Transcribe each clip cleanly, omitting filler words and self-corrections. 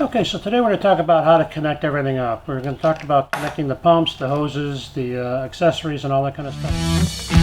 Okay, so today we're going to talk about how to connect everything up. We're going to talk about connecting the pumps, the hoses, the accessories, and all that kind of stuff.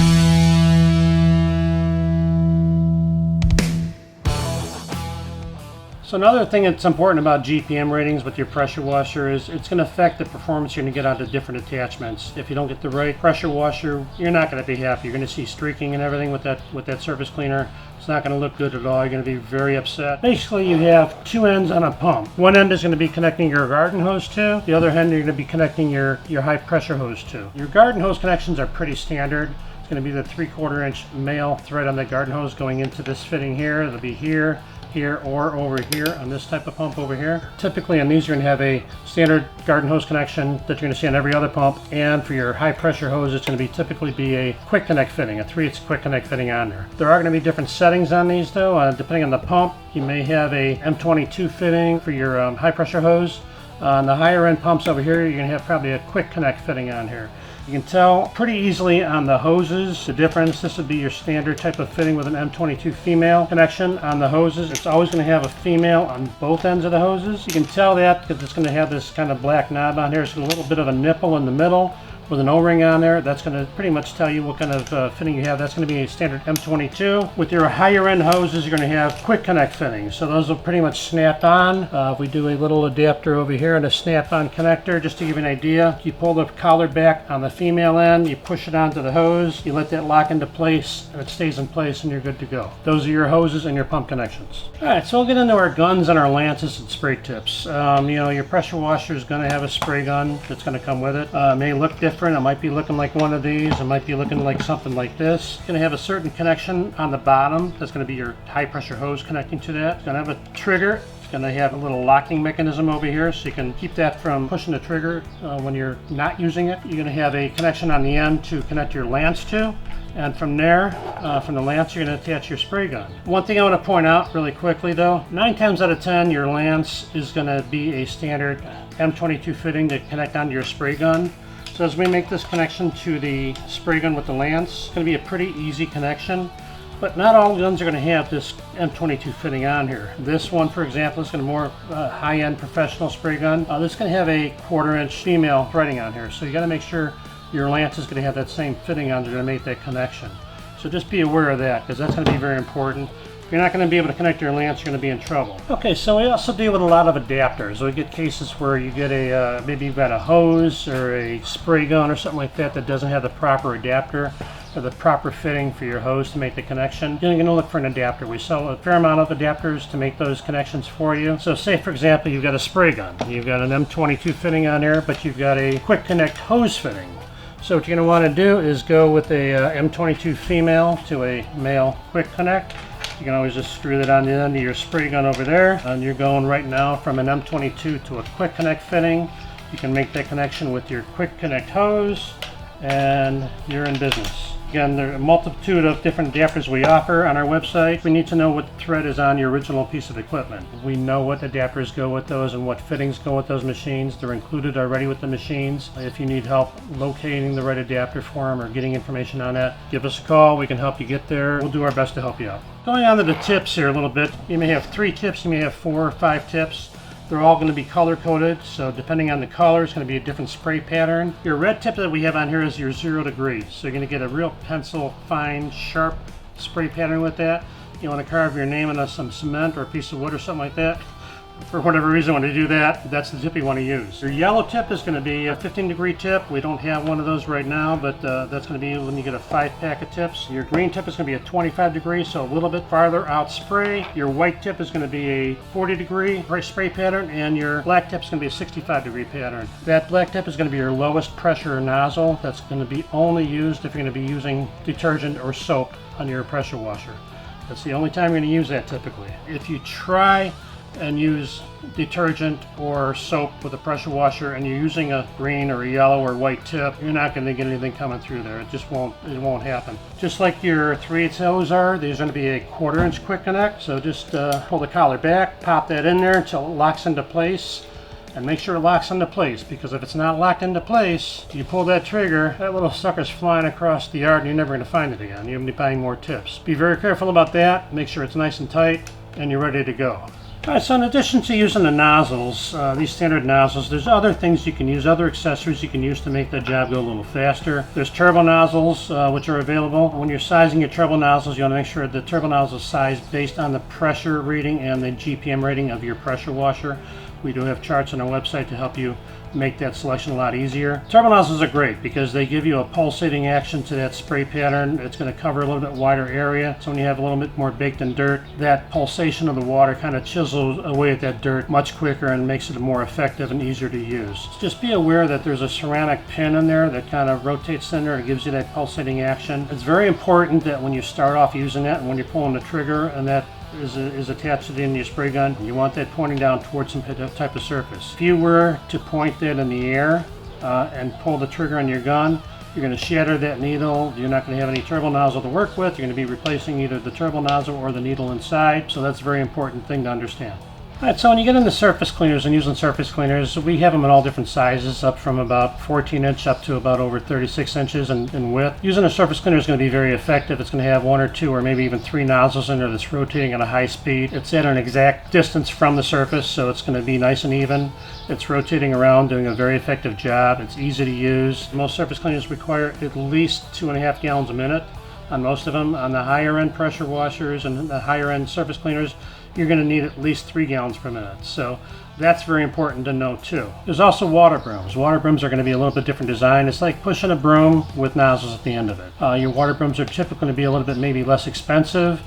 So another thing that's important about GPM ratings with your pressure washer is it's going to affect the performance you're going to get onto different attachments. If you don't get the right pressure washer, you're not going to be happy. You're going to see streaking and everything with that surface cleaner. It's not going to look good at all. You're going to be very upset. Basically, you have two ends on a pump. One end is going to be connecting your garden hose to. The other end you're going to be connecting your high pressure hose to. Your garden hose connections are pretty standard. It's going to be the 3/4 inch male thread on the garden hose going into this fitting here. It'll be here, here, or over here on this type of pump over here. Typically on these you're going to have a standard garden hose connection that you're going to see on every other pump, and for your high pressure hose it's going to typically be a quick connect fitting, a 3/8 quick connect fitting on there. There are going to be different settings on these though, depending on the pump. You may have a M22 fitting for your high pressure hose. On the higher end pumps over here you're going to have probably a quick connect fitting on here. You can tell pretty easily on the hoses the difference. This would be your standard type of fitting with an M22 female connection. On the hoses, it's always going to have a female on both ends of the hoses. You can tell that because it's going to have this kind of black knob on here. It's a little bit of a nipple in the middle with an O-ring on there. That's going to pretty much tell you what kind of fitting you have. That's going to be a standard M22. With your higher end hoses, you're going to have quick connect fittings. So those will pretty much snap on. If we do a little adapter over here and a snap-on connector, just to give you an idea, you pull the collar back on the female end, you push it onto the hose, you let that lock into place, and it stays in place and you're good to go. Those are your hoses and your pump connections. Alright, so we'll get into our guns and our lances and spray tips. Your pressure washer is going to have a spray gun that's going to come with it. It may look different. It might be looking like one of these. It might be looking like something like this. It's going to have a certain connection on the bottom. That's going to be your high pressure hose connecting to that. It's going to have a trigger. It's going to have a little locking mechanism over here so you can keep that from pushing the trigger when you're not using it. You're going to have a connection on the end to connect your lance to. And from there, from the lance, you're going to attach your spray gun. One thing I want to point out really quickly though, 9 times out of 10 your lance is going to be a standard M22 fitting to connect onto your spray gun. So as we make this connection to the spray gun with the lance, it's going to be a pretty easy connection. But not all guns are going to have this M22 fitting on here. This one, for example, is going to be more high-end professional spray gun. This is going to have a 1/4 inch female threading on here. So you got to make sure your lance is going to have that same fitting on there to make that connection. So just be aware of that because that's going to be very important. If you're not going to be able to connect your lance, you're going to be in trouble. Okay, so we also deal with a lot of adapters. We get cases where you get a, maybe you've got a hose or a spray gun or something like that that doesn't have the proper adapter or the proper fitting for your hose to make the connection. You're going to look for an adapter. We sell a fair amount of adapters to make those connections for you. So say for example, you've got a spray gun. You've got an M22 fitting on there, but you've got a quick connect hose fitting. So what you're going to want to do is go with a M22 female to a male quick connect. You can always just screw that on the end of your spray gun over there. And you're going right now from an M22 to a quick connect fitting. You can make that connection with your quick connect hose and you're in business. Again, there are a multitude of different adapters we offer on our website. We need to know what thread is on your original piece of equipment. We know what adapters go with those and what fittings go with those machines. They're included already with the machines. If you need help locating the right adapter for them or getting information on that, give us a call. We can help you get there. We'll do our best to help you out. Going on to the tips here a little bit. You may have 3 tips, you may have 4 or 5 tips. They're all going to be color coded, so depending on the color, it's going to be a different spray pattern. Your red tip that we have on here is your 0 degrees. So you're going to get a real pencil, fine, sharp spray pattern with that. You want to carve your name on some cement or a piece of wood or something like that. For whatever reason, when you do that, that's the tip you want to use. Your yellow tip is going to be a 15-degree tip. We don't have one of those right now, but that's going to be when you get a 5-pack of tips. Your green tip is going to be a 25 degree, so a little bit farther out spray. Your white tip is going to be a 40-degree spray pattern, and your black tip is going to be a 65-degree pattern. That black tip is going to be your lowest pressure nozzle. That's going to be only used if you're going to be using detergent or soap on your pressure washer. That's the only time you're going to use that typically. If you try and use detergent or soap with a pressure washer and you're using a green or a yellow or white tip, you're not going to get anything coming through there. It just won't happen. Just like your 3/8 hose are, there's going to be a 1/4 inch quick connect. So just pull the collar back, pop that in there until it locks into place. And make sure it locks into place, because if it's not locked into place, you pull that trigger, that little sucker's flying across the yard and you're never going to find it again. You're going to be buying more tips. Be very careful about that. Make sure it's nice and tight and you're ready to go. Alright, so in addition to using the nozzles, these standard nozzles, there's other things you can use, other accessories you can use to make the job go a little faster. There's turbo nozzles, which are available. When you're sizing your turbo nozzles, you want to make sure the turbo nozzle is sized based on the pressure reading and the GPM rating of your pressure washer. We do have charts on our website to help you make that selection a lot easier. Turbo nozzles are great because they give you a pulsating action to that spray pattern. It's going to cover a little bit wider area, so when you have a little bit more baked in dirt, that pulsation of the water kind of chisels away at that dirt much quicker and makes it more effective and easier to use. Just be aware that there's a ceramic pin in there that kind of rotates in there and gives you that pulsating action. It's very important that when you start off using that and when you're pulling the trigger and that is attached to the end of your spray gun, you want that pointing down towards some type of surface. If you were to point that in the air and pull the trigger on your gun, you're going to shatter that needle. You're not going to have any turbo nozzle to work with. You're going to be replacing either the turbo nozzle or the needle inside, so that's a very important thing to understand. Alright, so when you get into surface cleaners and using surface cleaners, we have them in all different sizes, up from about 14 inch up to about over 36 inches in width. Using a surface cleaner is going to be very effective. It's going to have 1 or 2 or maybe even 3 nozzles in there that's rotating at a high speed. It's at an exact distance from the surface, so it's going to be nice and even. It's rotating around, doing a very effective job. It's easy to use. Most surface cleaners require at least 2.5 gallons a minute on most of them. On the higher end pressure washers and the higher end surface cleaners, you're going to need at least 3 gallons per minute. So that's very important to know too. There's also water brooms. Water brooms are going to be a little bit different design. It's like pushing a broom with nozzles at the end of it. Your water brooms are typically going to be a little bit maybe less expensive.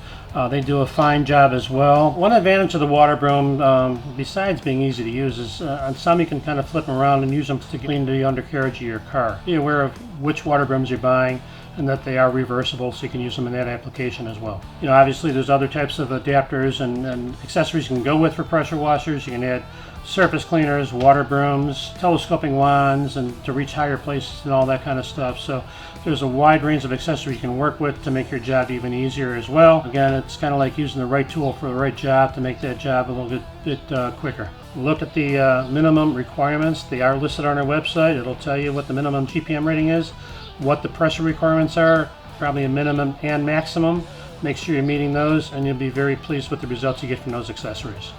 They do a fine job as well. One advantage of the water broom, besides being easy to use, is on some you can kind of flip them around and use them to clean the undercarriage of your car. Be aware of which water brooms you're buying and that they are reversible, so you can use them in that application as well. You know, obviously there's other types of adapters and accessories you can go with for pressure washers. You can add surface cleaners, water brooms, telescoping wands, and to reach higher places and all that kind of stuff. So there's a wide range of accessories you can work with to make your job even easier as well. Again, it's kind of like using the right tool for the right job to make that job a little bit quicker. Look at the minimum requirements. They are listed on our website. It'll tell you what the minimum GPM rating is, what the pressure requirements are, probably a minimum and maximum. Make sure you're meeting those and you'll be very pleased with the results you get from those accessories.